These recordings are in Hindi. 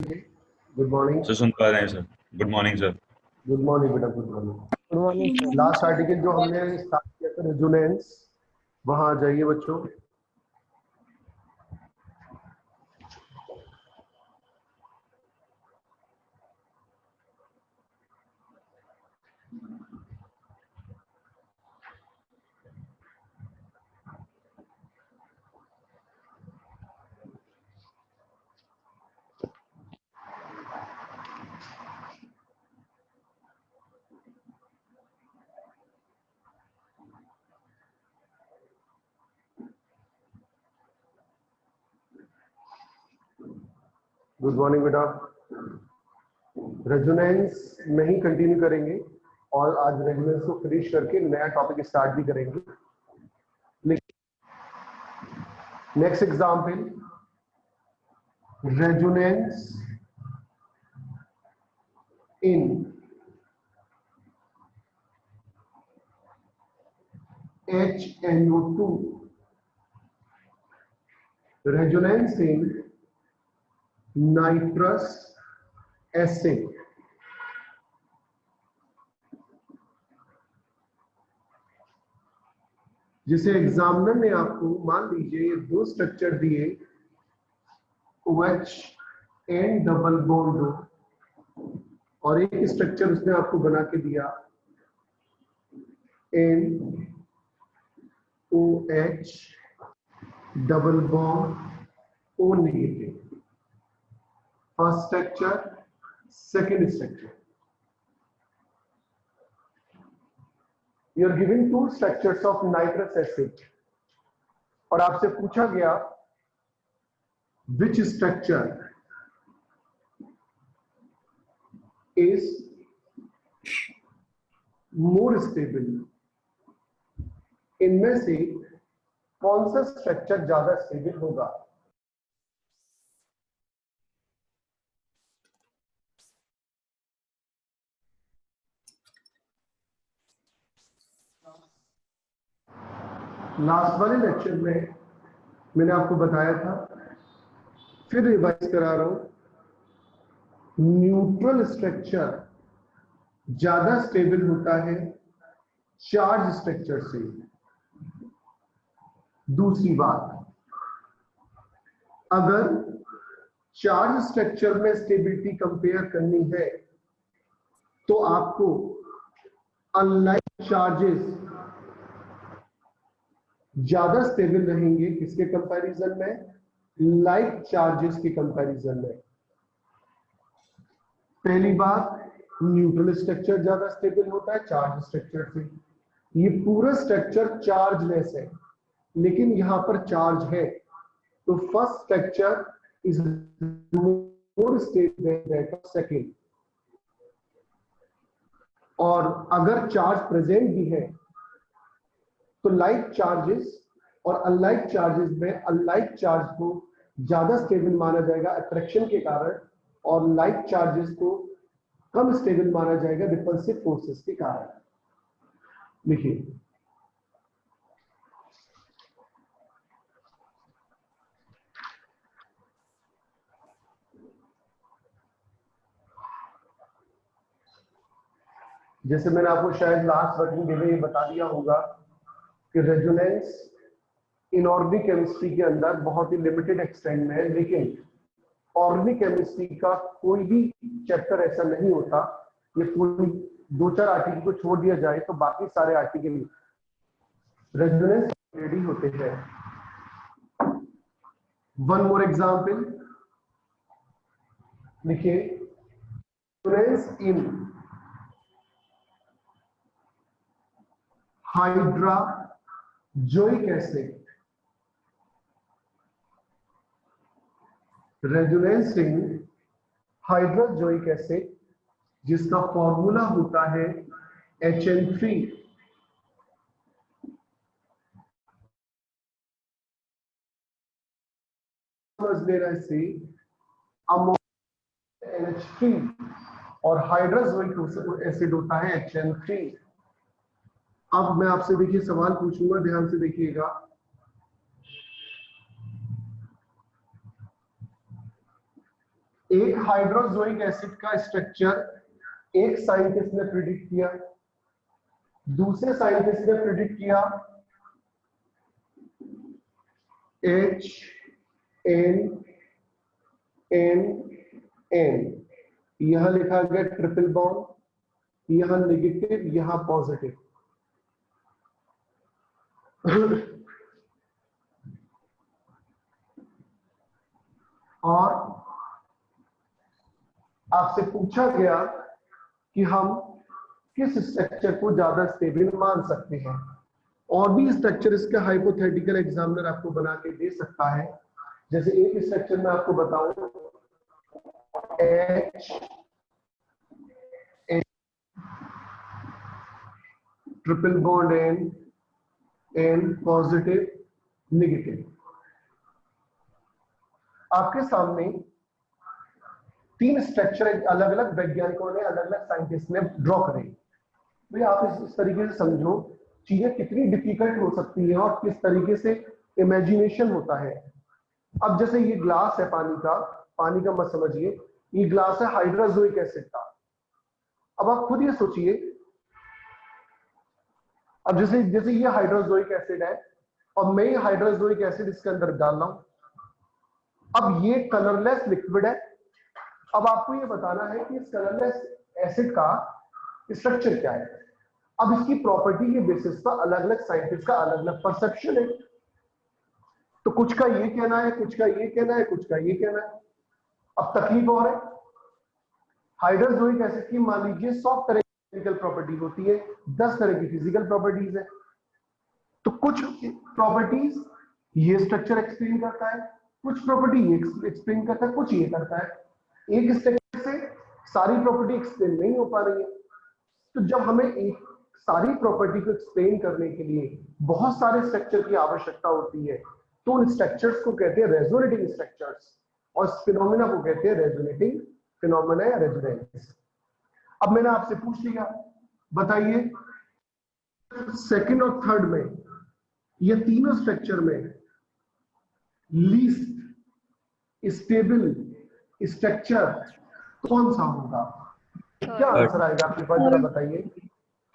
गुड मॉर्निंग सर सुन पा रहे हैं sir. Good morning sir. Good morning बेटा, good morning. Good morning. Last article जो हमने स्टार्ट किया था रेजोनेंस, वहां आ जाइए बच्चों। गुड मॉर्निंग बेटा। रेजोनेंस में ही कंटिन्यू करेंगे और आज रेजोनेंस को फिनिश करके नया टॉपिक स्टार्ट भी करेंगे। Next example, resonance in HNO2, resonance in nitrous acid. जिसे एग्जामिनर ने आपको, मान लीजिए, दो स्ट्रक्चर दिए, OH एंड डबल बॉन्ड, और एक स्ट्रक्चर उसने आपको बना के दिया NOH double bond O negative. First structure, second structure. You are given two structures of nitrous acid और आपसे पूछा गया which structure is more stable, इनमें से कौन सा स्ट्रक्चर ज्यादा स्टेबल होगा। लास्ट वाले लेक्चर में मैंने आपको बताया था, फिर रिवाइज करा रहा हूं, न्यूट्रल स्ट्रक्चर ज्यादा स्टेबल होता है चार्ज स्ट्रक्चर से। दूसरी बात, अगर चार्ज स्ट्रक्चर में स्टेबिलिटी कंपेयर करनी है तो आपको अनलाइक चार्जेस ज्यादा स्टेबल रहेंगे किसके कंपैरिजन में, लाइक चार्जेस के कंपैरिजन में। पहली बात, न्यूट्रल स्ट्रक्चर ज्यादा स्टेबल होता है चार्ज स्ट्रक्चर से। ये पूरा स्ट्रक्चर चार्जलेस है, लेकिन यहां पर चार्ज है, तो first structure is more stable then second. और अगर चार्ज प्रेजेंट भी है तो लाइक चार्जेस और अनलाइक चार्जेस में अनलाइक चार्ज को ज्यादा स्टेबल माना जाएगा अट्रैक्शन के कारण, और लाइक चार्जेस को कम स्टेबल माना जाएगा रिपल्सिव फोर्सेस के कारण। देखिए, जैसे मैंने आपको शायद लास्ट वर्किंग डे में ये बता दिया होगा कि रेजोनेंस इनऑर्गेनिक केमिस्ट्री के अंदर बहुत ही लिमिटेड एक्सटेंट में है, लेकिन ऑर्गेनिक केमिस्ट्री का कोई भी चैप्टर ऐसा नहीं होता, ये पूरी 2-4 आर्टिकल को छोड़ दिया जाए तो बाकी सारे आर्टिकल रेजोनेंस रेडी होते हैं। वन मोर एग्जाम्पल लिखिए, resonance in hydrazoic acid, resonance in hydrazoic acid जिसका फॉर्मूला होता है HN3। समझ लेना इसे, NH3 और हाइड्रोजोइक एसिड होता है HN3। अब मैं आपसे देखिए सवाल पूछूंगा, ध्यान से देखिएगा। एक हाइड्रोजोइक एसिड का स्ट्रक्चर एक साइंटिस्ट ने प्रिडिक्ट किया, दूसरे साइंटिस्ट ने प्रिडिक्ट किया HNN, यहां लिखा गया ट्रिपल बॉन्ड, यहां नेगेटिव यहां पॉजिटिव। और आपसे पूछा गया कि हम किस स्ट्रक्चर को ज्यादा स्टेबल मान सकते हैं, और भी स्ट्रक्चर इसका हाइपोथेटिकल एग्जामिनर आपको बना के दे सकता है। जैसे एक स्ट्रक्चर में आपको बताऊं H triple bond N positive negative. आपके सामने तीन स्ट्रक्चर अलग अलग वैज्ञानिकों ने, अलग अलग साइंटिस्ट ने ड्रॉ करे। भाई आप इस तरीके से समझो चीजें कितनी डिफिकल्ट हो सकती है और किस तरीके से इमेजिनेशन होता है। अब जैसे ये ग्लास है पानी का मत समझिए, ये ग्लास है हाइड्रोजोइक एसिड का। अब आप खुद ये सोचिए, अब जैसे जैसे ये हाइड्रोजोइक एसिड है और मैं ये हाइड्रोजोइक एसिड इसके अंदर डाल रहा हूं। अब ये कलरलेस लिक्विड है। अब आपको ये बताना है कि इस कलरलेस एसिड का स्ट्रक्चर क्या है। अब इसकी प्रॉपर्टी के बेसिस पर अलग अलग साइंटिस्ट का अलग अलग परसेप्शन है। तो कुछ का ये कहना है, कुछ का ये कहना है, कुछ का ये कहना है। अब तकलीफ और है, हाइड्रोजोइक एसिड की मान लीजिए 100 तरह की फिजिकल प्रॉपर्टी होती है, 10 तरह की फिजिकल प्रॉपर्टीज है। तो कुछ प्रॉपर्टीज ये स्ट्रक्चर एक्सप्लेन करता है, कुछ प्रॉपर्टी ये एक्सप्लेन करता है, कुछ ये करता है। एक स्ट्रक्चर से सारी प्रॉपर्टी एक्सप्लेन नहीं हो पा रही है। तो जब हमें एक सारी प्रॉपर्टी को एक्सप्लेन करने के लिए बहुत सारे स्ट्रक्चर की आवश्यकता होती है, तो उन स्ट्रक्चर्स को कहते हैं रेजोनेटिंग स्ट्रक्चर्स, और इस फिनोमेना को कहते हैं रेजोनेटिंग फिनोमेना या रेजोनेंस। अब मैंने आपसे पूछ लिया, बताइए सेकंड और थर्ड में ये तीनों स्ट्रक्चर में लीस्ट स्टेबल स्ट्रक्चर कौन सा होगा? क्या आंसर आएगा आपके पास, जरा बताइए।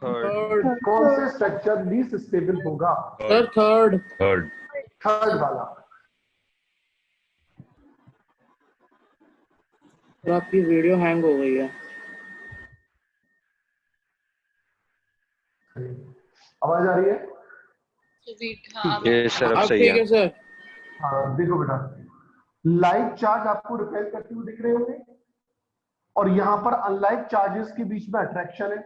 कौन से स्ट्रक्चर लीस्ट स्टेबल होगा? Sir third. थर्ड वाला। तो आपकी वीडियो हैंग हो गई है। आवाज आ रही है? ये सर अब सही ठीक है। है सर। हाँ देखो बेटा, लाइक चार्ज आपको रिपेल करते हुए दिख रहे होंगे, और यहां पर अनलाइक चार्जेस के बीच में अट्रैक्शन है।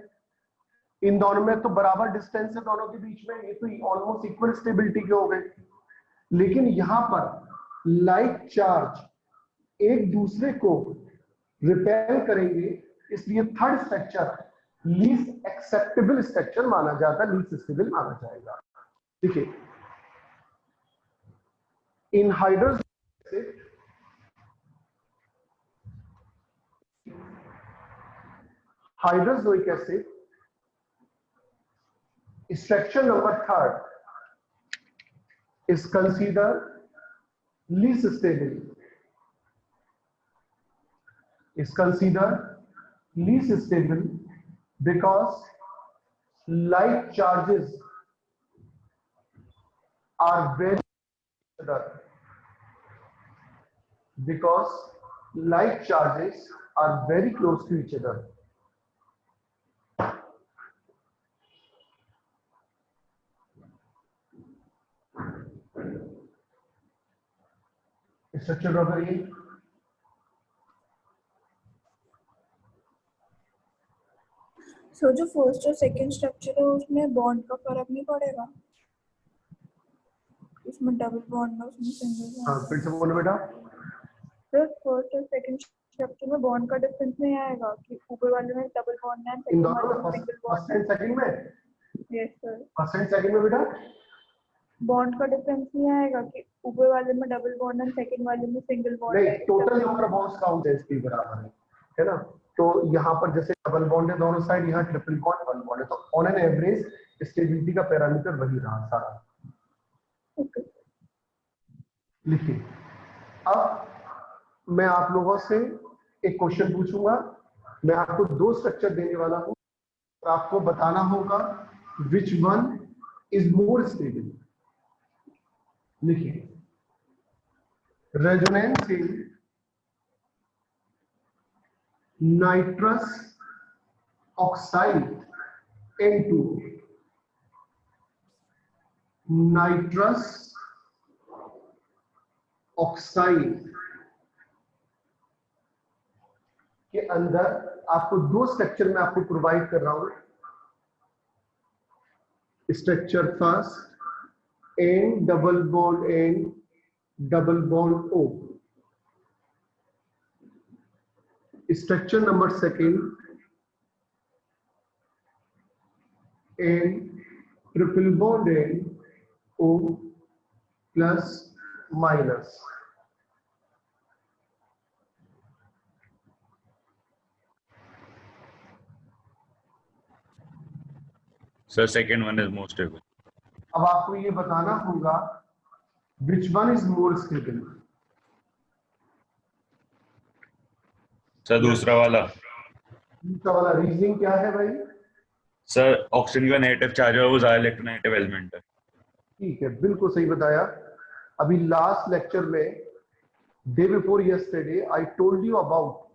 इन दोनों में तो बराबर डिस्टेंस है दोनों के बीच में, ये तो ऑलमोस्ट इक्वल स्टेबिलिटी के हो गए। लेकिन यहां पर लाइक चार्ज एक दूसरे को रिपेल करेंगे, इसलिए third structure least acceptable structure माना जाता है, लीस्ट स्टेबल माना जाएगा। देखिए in hydrazoic acid structure number third is considered least stable, is considered least stable because like charges are very because like charges are very close to each other. Structure draw करिए। सो जो फर्स्ट और सेकंड स्ट्रक्चर है उसमें बॉन्ड का फर्क नहीं पड़ेगा? इसमें डबल बॉन्ड है, उसमें सिंगल बॉन्ड। हाँ फिर से बोलो बेटा। सर फर्स्ट और सेकंड स्ट्रक्चर में बॉन्ड का डिफरेंस नहीं आएगा कि ऊपर वाले में डबल बॉन्ड है, इन सेकंड दोनों वाले में में single first bond and second में? है। Yes sir. First and second में बेटा बॉन्ड का डिफरेंस नहीं आएगा कि ऊपर वाले में डबल बॉन्ड है, सेकंड वाले में सिंगल बॉन्ड नहीं, है। Total number of bonds count है इसके बराबर है ना। तो यहाँ पर जैसे डबल बॉन्ड है दोनों साइड, यहाँ ट्रिपल बॉन्ड वन बॉन्ड है, तो ऑन एन एवरेज स्टेबिलिटी का पैरामीटर वही रहा सारा। ओके लिखिए। अब मैं आप लोगों से एक क्वेश्चन पूछूंगा, मैं आपको दो स्ट्रक्चर देने वाला हूं और आपको बताना होगा which one is more stable. लिखिए, resonance in nitrous oxide N2, nitrous oxide के अंदर आपको दो स्ट्रक्चर में आपको प्रोवाइड कर रहा हूं। Structure first N double bond N double bond O, structure number second N triple bond N O plus minus. Sir, second one is more stable. अब आपको ये बताना होगा which one is more stable. Sir दूसरा वाला। दूसरा वाला रीजनिंग क्या है भाई? सर ऑक्सीजन का नेगेटिव चार्ज है, वो ज्यादा इलेक्ट्रोनेगेटिव एलिमेंट है। ठीक है, बिल्कुल सही बताया। अभी लास्ट लेक्चर में day before yesterday I told you about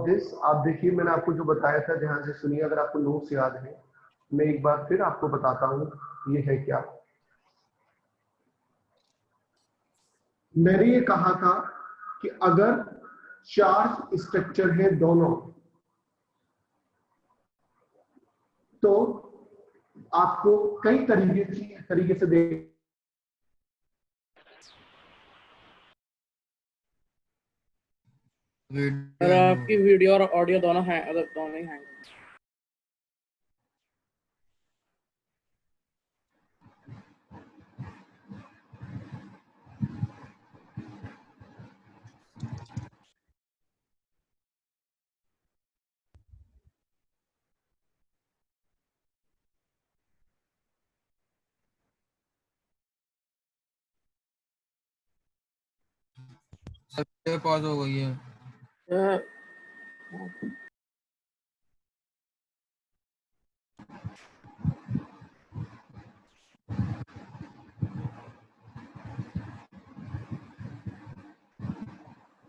this. आप देखिए, मैंने आपको जो बताया था, ध्यान से सुनिए, अगर आपको नोट्स याद है मैं एक बार फिर आपको बताता हूं ये है क्या। मैंने ये कहा था कि अगर चार्ज स्ट्रक्चर है दोनों, तो आपको कई तरीके से देख, सर आपकी वीडियो और ऑडियो दोनों हैं, दोनों ही हैं। सबसे पॉज हो गई है।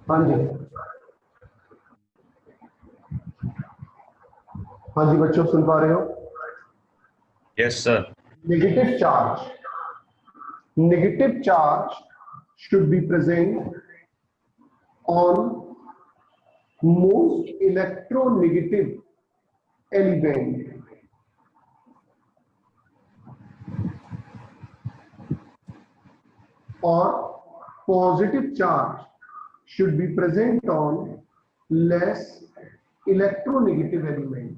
हाँ जी, हाँ जी बच्चों, सुन पा रहे हो? Yes sir. negative charge should be present on most electronegative element, or positive charge should be present on less electronegative element।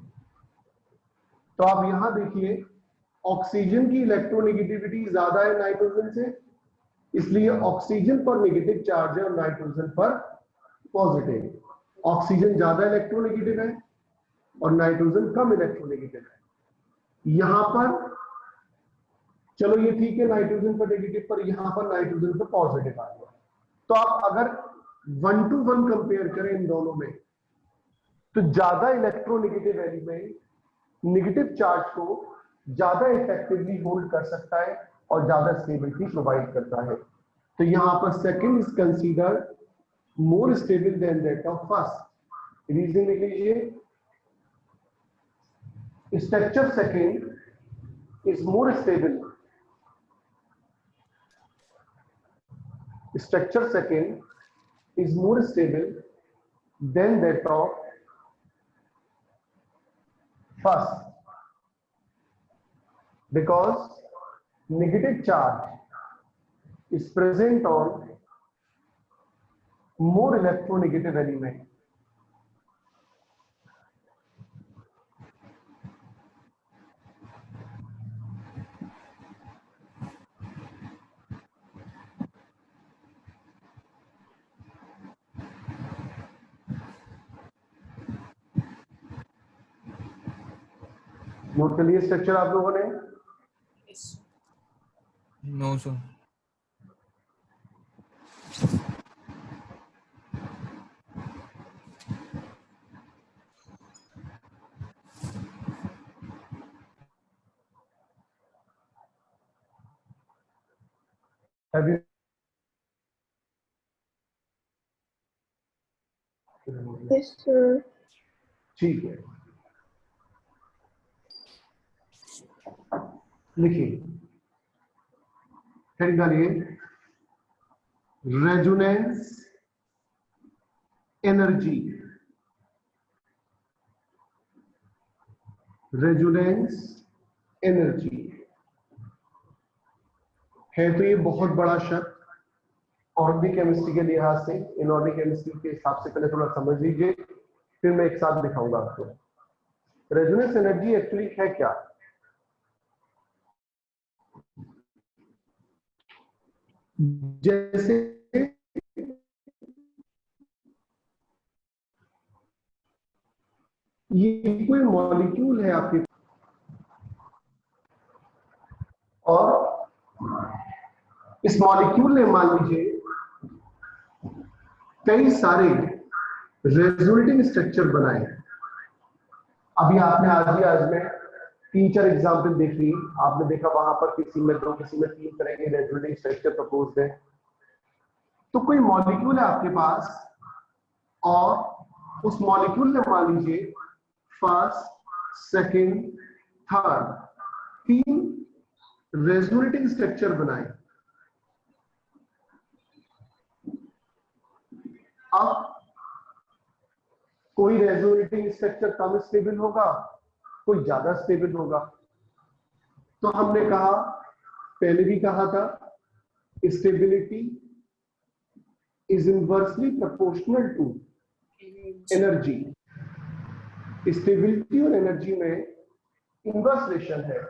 तो आप यहां देखिए, ऑक्सीजन की इलेक्ट्रोनेगेटिविटी ज्यादा है नाइट्रोजन से, इसलिए ऑक्सीजन पर नेगेटिव चार्ज है और नाइट्रोजन पर पॉजिटिव। ऑक्सीजन ज्यादा इलेक्ट्रोनेगेटिव है और नाइट्रोजन कम इलेक्ट्रोनेगेटिव है। यहां पर चलो ये ठीक है, नाइट्रोजन पर नेगेटिव, पर यहां पर नाइट्रोजन पर पॉजिटिव आ गया। तो आप अगर 1 to 1 कंपेयर करें इन दोनों में, तो ज्यादा इलेक्ट्रोनेगेटिव एलिमेंट नेगेटिव चार्ज को ज्यादा इफेक्टिवली होल्ड कर सकता है और ज्यादा स्टेबिलिटी प्रोवाइड करता है। तो यहां पर second is considered more stable than that of first. Reason लिख लीजिए, structure second is more stable, structure second is more stable than that of first, because negative charge is present on more electronegative element। Note कर लिए स्ट्रक्चर आप लोगों ने? No sir. Have you? Yes, sir. ठीक है, लिखिए, हेडिंग डालिए, रेजोनेंस एनर्जी, रेजोनेंस एनर्जी है। तो ये बहुत बड़ा शब्द ऑर्गेनिक केमिस्ट्री के लिहाज से, इनऑर्गेनिक केमिस्ट्री के हिसाब से पहले थोड़ा समझ लीजिए, फिर मैं एक साथ दिखाऊंगा आपको। रेजोनेंस एनर्जी एक्चुअली है क्या? जैसे ये कोई मॉलिक्यूल है आपके, और इस मॉलिक्यूल ने मान लीजिए कई सारे रेजोनेटिंग स्ट्रक्चर बनाए। अभी आपने आज में 3-4 एग्जाम्पल देख ली। आपने देखा वहां पर किसी में 2, किसी में 3 तरह के रेजोनेटिंग स्ट्रक्चर प्रपोज्ड है। तो कोई मॉलिक्यूल है आपके पास, और उस मॉलिक्यूल ने मान लीजिए first, second, third 3 resonating structure बनाए। अब कोई रेजोनेटिंग स्ट्रक्चर कम स्टेबल होगा, कोई ज्यादा स्टेबल होगा। तो हमने कहा, पहले भी कहा था, stability is inversely proportional to energy. Stability और एनर्जी में इनवर्स रिलेशन है।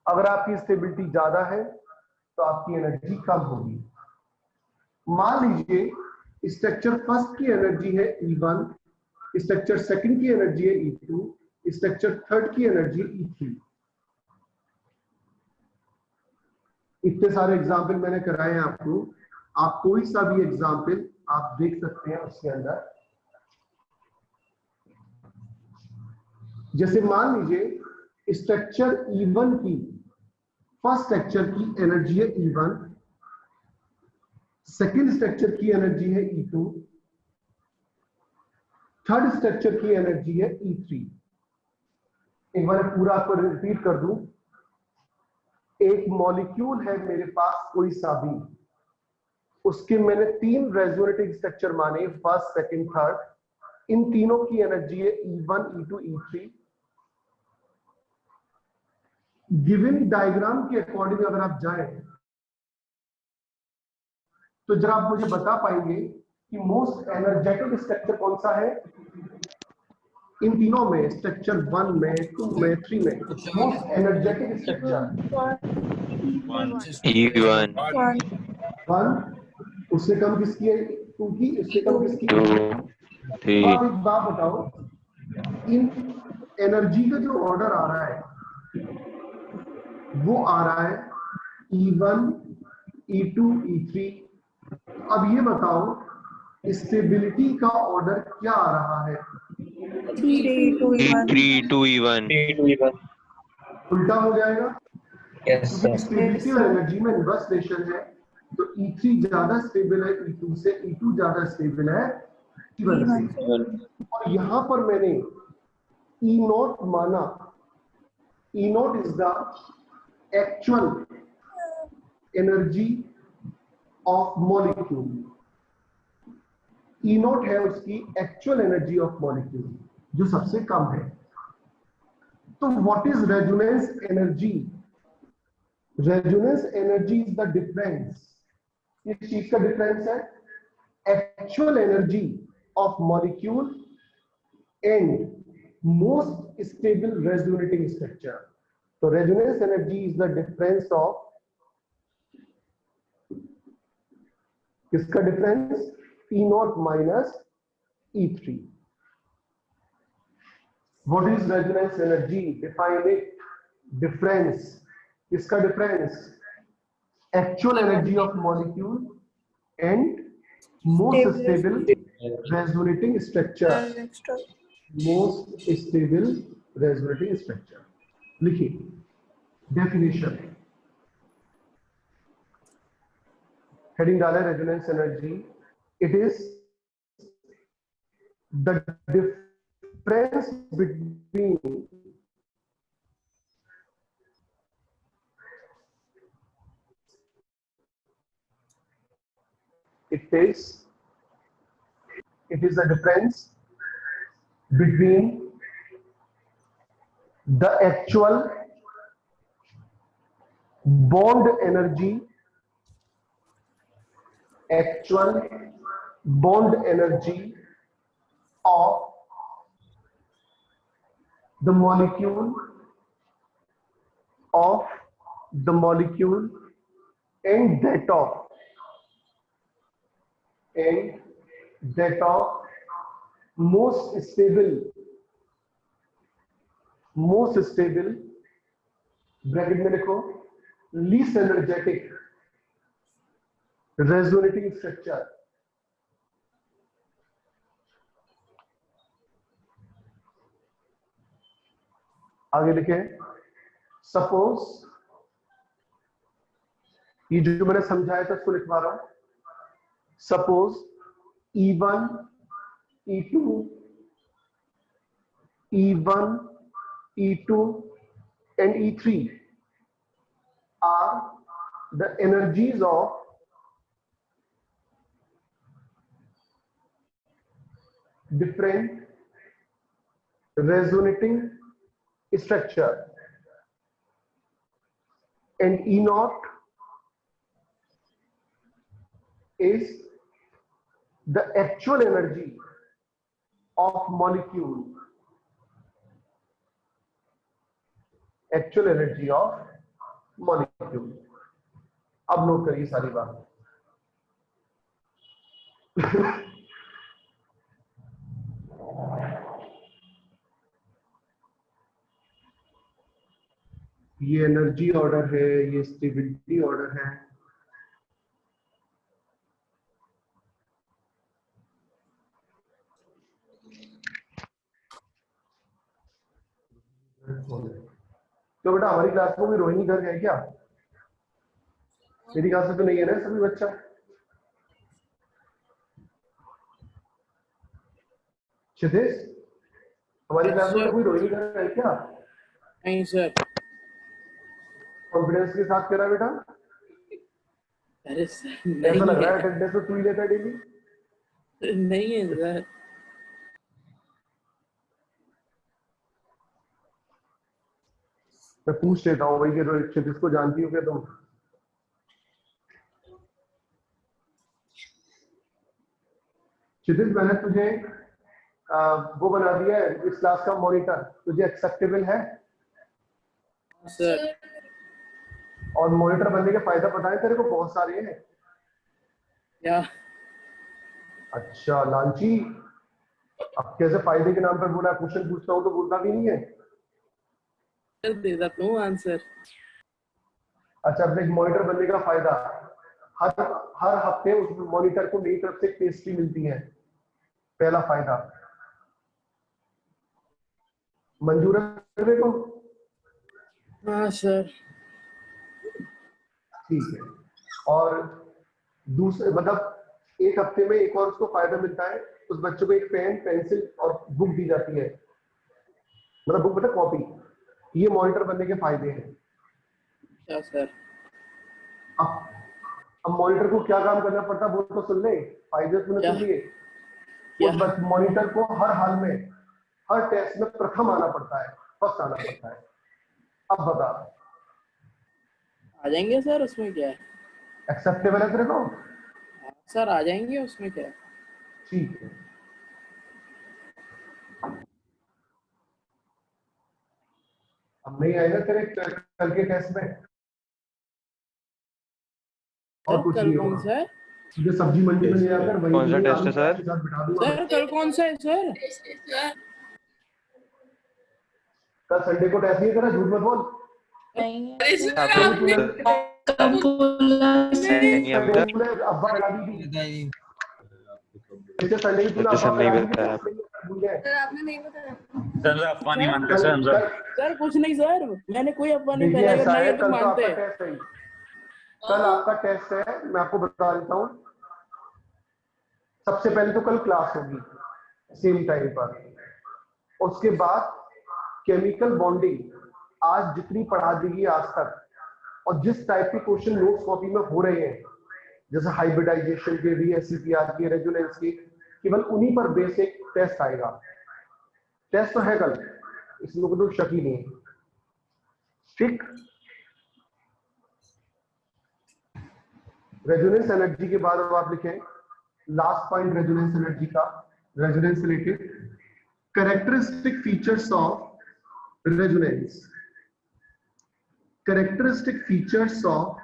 अगर आपकी स्टेबिलिटी ज्यादा है तो आपकी एनर्जी कम होगी। मान लीजिए स्ट्रक्चर फर्स्ट की एनर्जी है E1, स्ट्रक्चर सेकंड की एनर्जी है E2, स्ट्रक्चर थर्ड की एनर्जी है E3। इतने सारे एग्जाम्पल मैंने कराए हैं आपको। आप कोई सा भी एग्जाम्पल आप देख सकते हैं उसके अंदर। जैसे मान लीजिए स्ट्रक्चर E1 की, फर्स्ट स्ट्रक्चर की एनर्जी है E1, सेकंड स्ट्रक्चर की एनर्जी है E2, थर्ड स्ट्रक्चर की एनर्जी है E3। एक बार पूरा आपको रिपीट कर दूं। एक मॉलिक्यूल है मेरे पास कोई सा भी, उसके मैंने 3 रेजोनेटिंग स्ट्रक्चर माने, फर्स्ट, सेकंड, थर्ड। इन तीनों की एनर्जी है E1, E2, E3। Given diagram के अकॉर्डिंग अगर आप जाएं तो जरा आप मुझे बता पाएंगे कि मोस्ट एनर्जेटिक स्ट्रक्चर कौन सा है इन तीनों में? स्ट्रक्चर 1 में, 2 में, 3 में मोस्ट एनर्जेटिक स्ट्रक्चर E1 1। उससे कम किसकी है? 2 की। उससे कम किसकी? 2 3 अब एक बात बताओ, इन एनर्जी का जो ऑर्डर आ रहा है वो आ रहा है E1, E2, E3। अब ये बताओ स्टेबिलिटी का ऑर्डर क्या आ रहा है? E3 to E1 उल्टा हो जाएगा। स्टेबिलिटी और एनर्जी में इनवर्स रिलेशन है, तो E3 ज्यादा स्टेबल है E2 से, E2 ज्यादा स्टेबल है E1 से। और यहां पर मैंने E0 माना। E0 is the actual energy of molecule. E0 है उसकी एक्चुअल एनर्जी ऑफ मॉलिक्यूल, जो सबसे कम है। तो what is resonance energy? Resonance energy is the difference. इस चीज का डिफरेंस है actual energy of molecule and most stable resonating structure. तो resonance energy is the difference of, किसका difference? E0 minus E3. What is resonance energy? Define it. Difference. किसका difference? Actual energy of molecule and most stable resonating structure. Most stable resonating structure. लिखिए definition. हेडिंग डाले resonance energy, it is the difference between it is the difference between the actual bond energy of the molecule and that of most stable bracket में लिखो least energetic resonating structure। आगे लिखे, सपोज ये जो मैंने समझाया था उसको लिखवा रहा हूं। Suppose E1, E2, and E3 are the energies of different resonating structure, and E0 is the actual energy of molecule, अब नोट करिए सारी बात। ये एनर्जी ऑर्डर है, ये स्टेबिलिटी ऑर्डर है। तो बेटा हमारी क्लास में भी रोहिणी घर गए क्या? मेरी क्लास में तो नहीं है ना सभी बच्चा। क्षितिज, हमारी क्लास में कोई रोहिणी घर गए क्या? नहीं सर। कॉन्फिडेंस के साथ कह रहा बेटा? अरे सर ऐसा लग रहा है नहीं अटेंडेंस तो तू ही लेता है डेली। है, नहीं है सर। मैं पूछ लेता हूँ भाई कि क्षितिज को जानती हो क्या तुम? क्षितिज, मैंने तुझे वो बना दिया है इस क्लास का मॉनिटर, तुझे एक्सेप्टेबल है? सर और मॉनिटर बनने के फायदा पता है तेरे को? बहुत सारे हैं। क्या? अच्छा लालची, अब कैसे फायदे के नाम पर बोला? क्वेश्चन पूछता हूँ तो बोलता भी नहीं है। दे देता हूँ आंसर। अच्छा, अपने मॉनिटर बनने का फायदा, हर हफ्ते उस मॉनिटर को नई तरफ से पेस्ट्री मिलती है, पहला फायदा। मंजूर है मेरे को? हाँ सर। ठीक है। और दूसरे मतलब एक हफ्ते में एक और उसको फायदा मिलता है, उस बच्चों को एक पेन, पेंसिल और बुक दी जाती है, मतलब बुक मतलब कॉपी। ये मॉनिटर बनने के फायदे हैं। क्या सर? अब मॉनिटर को क्या काम करना पड़ता है वो तो सुन ले, फायदे तुमने सुन लिए। उस मॉनिटर को हर हाल में, हर टेस्ट में प्रथम आना पड़ता है, फर्स्ट आना पड़ता है। अब बता, आ जाएंगे सर, उसमें क्या है? एक्सेप्टेबल है तेरे को? सर आ जाएंगे, उसमें क्या है? ठीक है। अब नहीं आएगा तेरे कल के टेस्ट में? और कुछ कल नहीं कौन होगा। सा है? तुझे सब्जी मंडी में ले जाकर वही कौन सा टेस्ट है सर? बिठा दूंगा। सर कल कौन सा है सर? कल संडे को टेस्ट नहीं करा, झूठ मत बोल। अब्बा लगा दी थी संडे की, सर नहीं बताया। सर अफवाह नहीं मानते सर। सर कुछ नहीं सर, मैंने कोई अफवाह नहीं देखिए फैलाई और ऐसा ना है, ये कल तुम तो मानते आपका हैं। टेस्ट है। कल आपका टेस्ट है, मैं आपको बता देता हूं। सबसे पहले तो कल क्लास होगी सेम टाइम पर, उसके बाद केमिकल बॉन्डिंग आज जितनी पढ़ा देगी आज तक, और जिस टाइप के क्वेश्चन नोट्स कॉपी में हो रहे हैं, जैसे हाइब्रिडाइजेशन के भी, एससीपीआर के, रेजोनेंस के, केवल उन्हीं पर बेसिक टेस्ट आएगा। टेस्ट तो है कल, इसमें कोई तो शक ही नहीं है। ठीक, रेजोनेंस एनर्जी के बाद अब आप लिखें लास्ट पॉइंट रेजोनेंस एनर्जी का, resonance related characteristic features of resonance, characteristic features of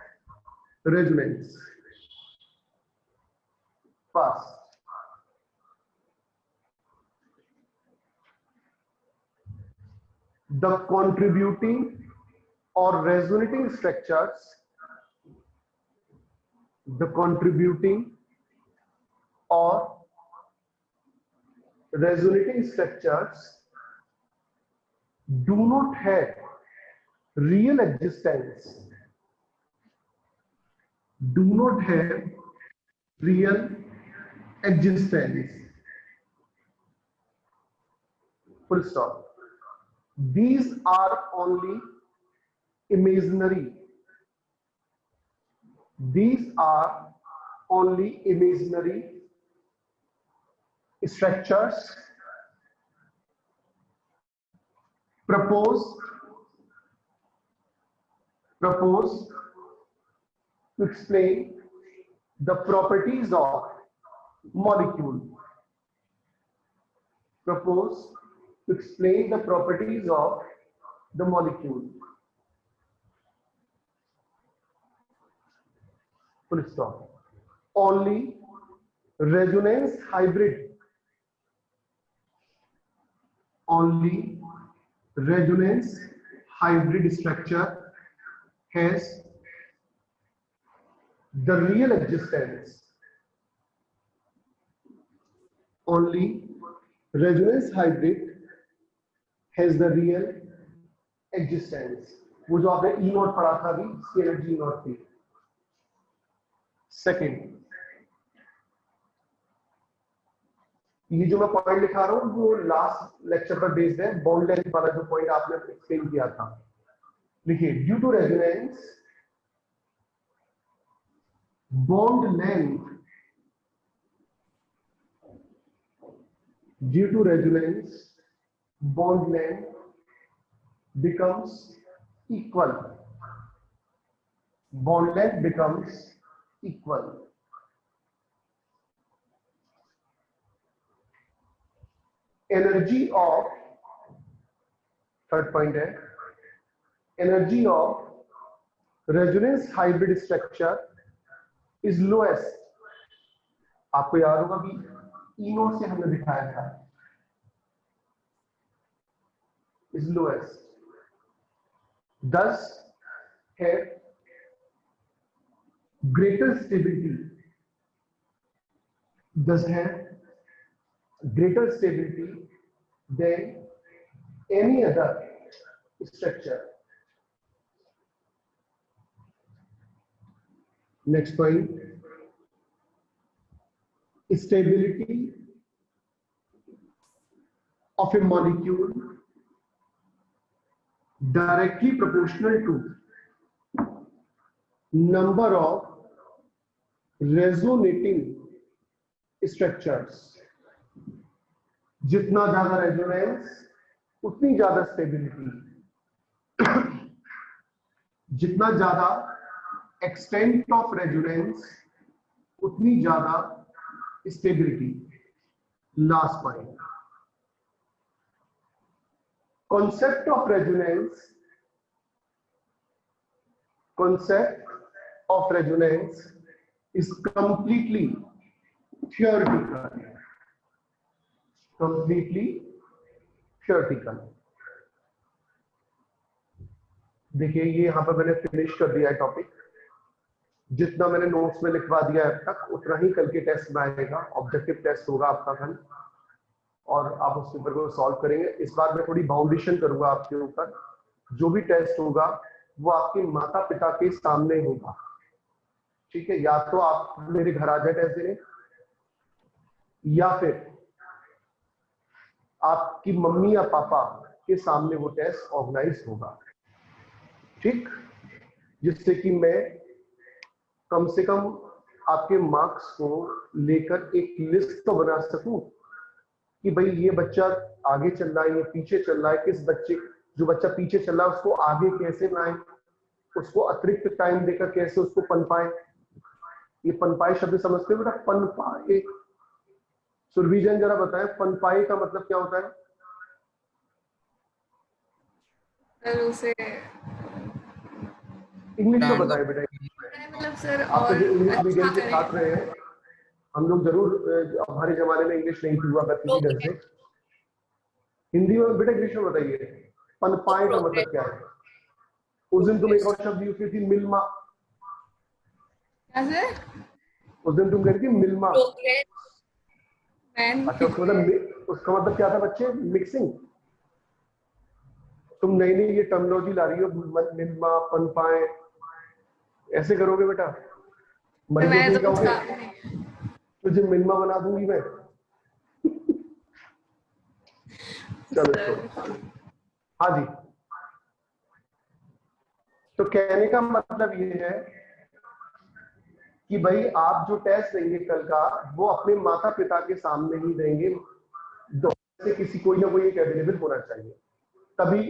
resonance. First, the contributing or resonating structures, the contributing or resonating structures do not have real existence, do not have real existence, full stop. These are only imaginary, these are only imaginary structures proposed to explain the properties of molecule, proposed to explain the properties of the molecule, full stop. Only resonance hybrid, only resonance hybrid structure has the real existence, only resonance hybrid has the real existence. वो जो आपने E नॉट पढ़ा था अभी, इसकी एनर्जी नॉट थी। सेकेंड, ये जो मैं पॉइंट लिखा रहा हूं वो लास्ट लेक्चर पर बेस्ड है, बॉन्ड लेंथ वाला जो पॉइंट आपने एक्सप्लेन किया था। लिखिए, due to resonance bond length, due to resonance bond length becomes equal, bond length becomes equal. Energy of, third point है, energy of resonance hybrid structure is lowest. आपको याद होगा कि E नोट से हमने दिखाया था, is lowest, thus have greater stability, thus have greater stability than any other structure. Next point, stability of a molecule directly proportional to number of resonating structures. जितना ज्यादा रेजोनेंस उतनी ज्यादा स्टेबिलिटी, जितना ज्यादा एक्सटेंट ऑफ रेजोनेंस उतनी ज्यादा stability. Last point, concept of resonance, concept of resonance is completely theoretical, completely theoretical. देखिए, ये यहां पर मैंने फिनिश कर दिया है टॉपिक। जितना मैंने नोट्स में लिखवा दिया है अब तक उतना ही कल के टेस्ट में आएगा। ऑब्जेक्टिव टेस्ट होगा आपका कल और आप उस पेपर को सॉल्व करेंगे। इस बार मैं थोड़ी बाउंडेशन करूंगा आपके ऊपर। जो भी टेस्ट होगा वो आपके माता पिता के सामने होगा, ठीक है, या तो आप मेरे घर आ जाए टेस्ट देने, या फिर आपकी मम्मी या पापा के सामने वो टेस्ट ऑर्गेनाइज होगा, ठीक, जिससे कि मैं कम से कम आपके मार्क्स को लेकर एक लिस्ट तो बना सकूं कि भाई ये बच्चा आगे चल रहा है, ये पीछे चल रहा है, किस बच्चे, जो बच्चा पीछे चल रहा है उसको आगे कैसे लाएं, उसको अतिरिक्त टाइम देकर कैसे उसको पनपाए। ये पनपाए शब्द समझते हो बेटा? पनपाए, सुरभि जैन जरा बताएं पनपाए का मतलब क्या होता है? सर उसे इंग्लिश में बताएं बेटा। मतलब सर आप और जो इंग्लिश अच्छा मीडियम के करें। छात्र हैं, हम लोग जरूर, हमारे जमाने में इंग्लिश नहीं हुआ करती थी ढंग से, हिंदी में बेटा इंग्लिश में बताइए पनपाए का मतलब क्या है। उस दिन तुम एक और शब्द यूज की थी, मिलमा। क्या सर? उस दिन तुम कह रही थी मिलमा। Progress man. अच्छा, उसका मतलब क्या था बच्चे? मिक्सिंग। तुम नई नई ये टर्मिनोलॉजी ला रही हो, मिलमा, पनपाए, ऐसे करोगे बेटा? मरीजों मैं से तो कुछ कहोगे तुझे मिलमा बना दूंगी मैं। चलो छोड़ो। हाँ जी, तो कहने का मतलब ये है कि भाई आप जो टेस्ट देंगे कल का, वो अपने माता पिता के सामने ही देंगे, से किसी कोई ना कोई एक अवेलेबल होना चाहिए, तभी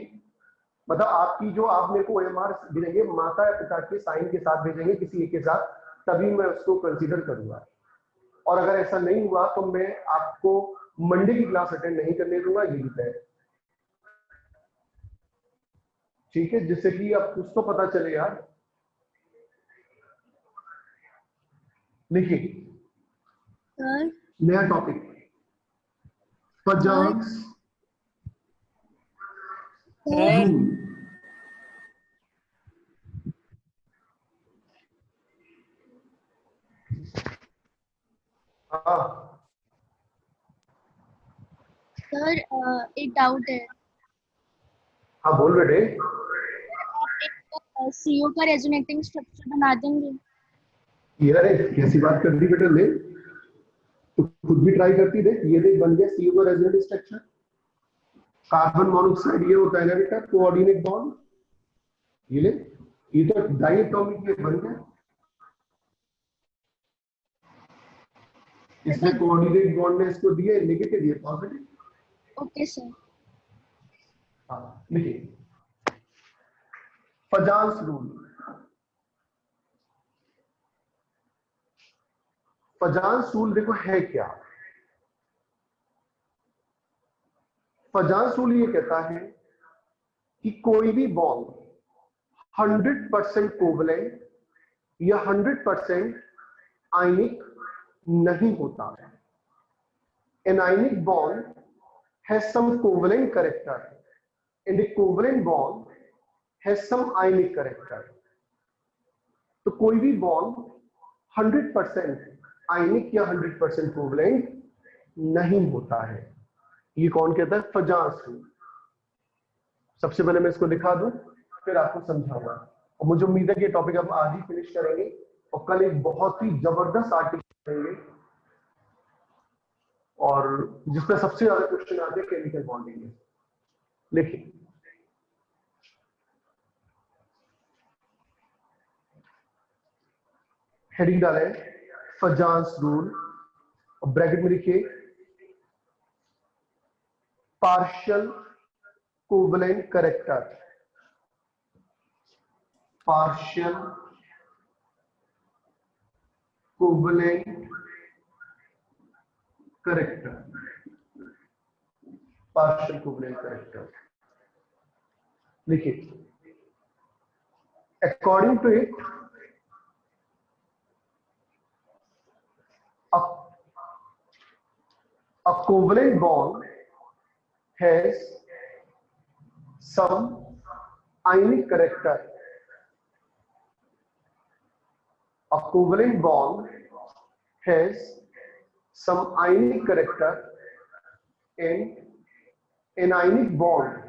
मतलब आपकी जो आप मेरे को OMR भेजेंगे माता पिता के साइन के साथ भेजेंगे किसी एक के साथ, तभी मैं उसको कंसीडर करूंगा। और अगर ऐसा नहीं हुआ तो मैं आपको मंडे की क्लास अटेंड नहीं करने दूंगा, ये भी तय, ठीक है, जिससे कि अब कुछ तो पता चले यार। लिखिए नया टॉपिक, पजांस रूल। हाँ सर एक डाउट है। हाँ बोल बेटे। आप एक सीओ का रेजोनेटिंग स्ट्रक्चर बना देंगे? यार कैसी बात कर दी बेटा, ले तो खुद भी ट्राई करती देख, ये देख बन गया CO का रेजोनेटिंग स्ट्रक्चर। कार्बन मोनोऑक्साइड ये होता है ना बेटा कोऑर्डिनेट बॉन्ड, ये ले, ये तो डायटोमिक ये बन गया, इसमें कोऑर्डिनेट बॉन्ड ने इसको दिए नेगेटिव, ये पॉजिटिव। Okay sir. हाँ लिखिए पजांस रूल। पजांस रूल देखो है क्या? पजांस रूल ये कहता है कि कोई भी बॉन्ड 100% कोवलेंट या 100% आयनिक नहीं होता है। An ionic bond has some covalent character and a covalent bond has some ionic character. तो कोई भी बॉन्ड 100% आयनिक या 100% कोवलेंट नहीं होता है। ये कौन कहता है? पजांस रूल। सबसे पहले मैं इसको लिखा दूं, फिर आपको समझाऊंगा, और मुझे उम्मीद है कि ये टॉपिक हम आज ही फिनिश करेंगे और कल एक बहुत ही जबरदस्त आर्टिकल करेंगे, और जिसमें सबसे ज्यादा क्वेश्चन आते हैं केमिकल बॉन्डिंग में। लिखिए हेडिंग डाले पजांस रूल, और ब्रैकेट में लिखिए partial covalent character, partial covalent character, partial covalent character. लिखिए according to it a covalent bond has some ionic character. A covalent bond has some ionic character, and an ionic bond